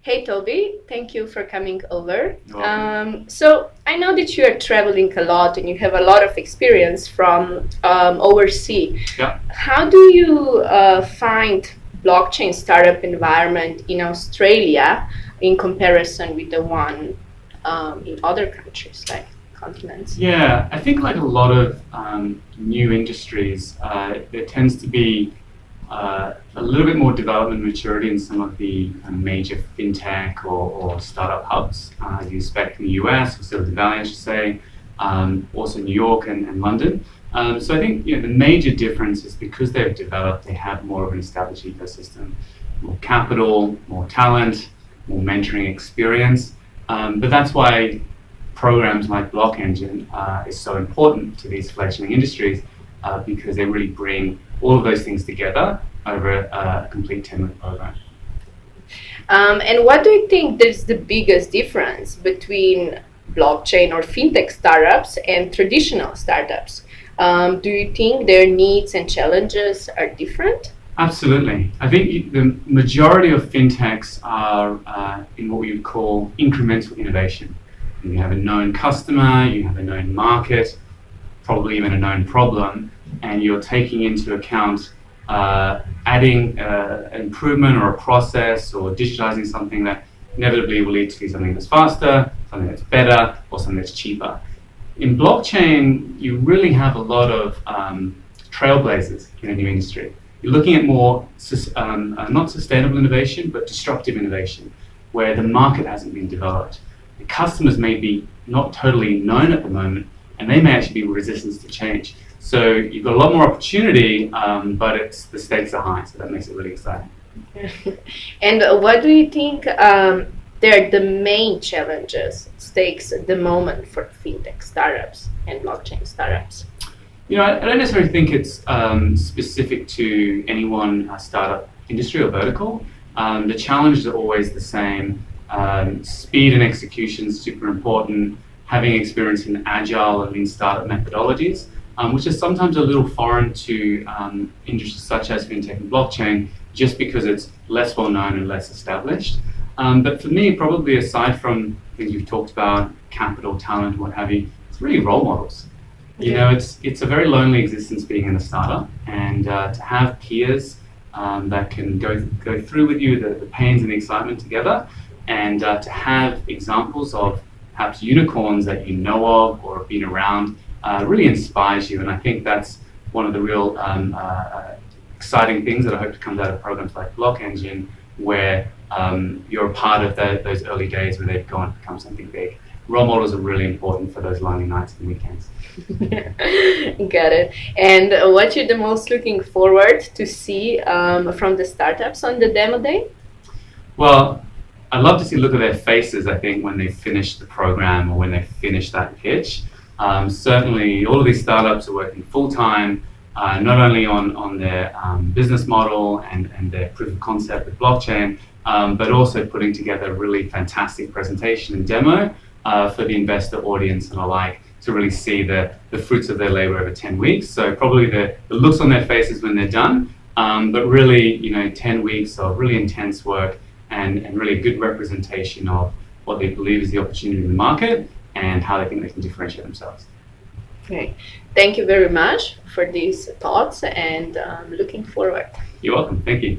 Hey Toby, thank you for coming over. You're welcome. So I know that you are traveling a lot and you have a lot of experience from overseas. Yeah. How do you find blockchain startup environment in Australia in comparison with the one in other countries like continents? Yeah, I think like a lot of new industries, there tends to be a little bit more development maturity in some of the major fintech or startup hubs you expect in the US or Silicon Valley, I should say, also New York and London. So I think the major difference is because they've developed, they have more of an established ecosystem, more capital, more talent, more mentoring experience. But that's why programs like Block Engine is so important to these fledgling industries because they really bring all of those things together over a complete 10-month program. And what do you think is the biggest difference between blockchain or fintech startups and traditional startups? Do you think their needs and challenges are different? Absolutely. I think the majority of fintechs are in what we would call incremental innovation. You have a known customer, you have a known market, probably even a known problem, and you're taking into account adding an improvement or a process or digitizing something that inevitably will lead to something that's faster, something that's better, or something that's cheaper. In blockchain, you really have a lot of trailblazers in a new industry. You're looking at more not sustainable innovation, but disruptive innovation, where the market hasn't been developed. The customers may be not totally known at the moment, and they may actually be resistant to change. So you've got a lot more opportunity, but the stakes are high, so that makes it really exciting. And what do you think they're the main challenges, stakes at the moment for fintech startups and blockchain startups? I don't necessarily think it's specific to any one startup industry or vertical. The challenges are always the same. Speed and execution is super important. Having experience in agile and lean startup methodologies, which is sometimes a little foreign to industries such as fintech and blockchain, just because it's less well known and less established. But for me, probably aside from things we've talked about, capital, talent, what have you, it's really role models. It's a very lonely existence being in a startup, and to have peers that can go through with you the pains and the excitement together, and to have examples of perhaps unicorns that you know of or have been around really inspires you. And I think that's one of the real exciting things that I hope to come out of programs like Block Engine, where you're a part of those early days where they've gone to become something big. Role models are really important for those lonely nights and weekends. Got it. And what you're the most looking forward to see from the startups on the demo day? Well, I'd love to look at their faces, I think, when they finish the program or when they finish that pitch. Certainly, all of these startups are working full-time, not only on their business model and their proof of concept with blockchain, but also putting together a really fantastic presentation and demo for the investor audience and alike to really see the fruits of their labor over 10 weeks. So probably the looks on their faces when they're done, but really, 10 weeks of really intense work and really a good representation of what they believe is the opportunity in the market and how they think they can differentiate themselves. Okay. Thank you very much for these thoughts, and looking forward. You're welcome. Thank you.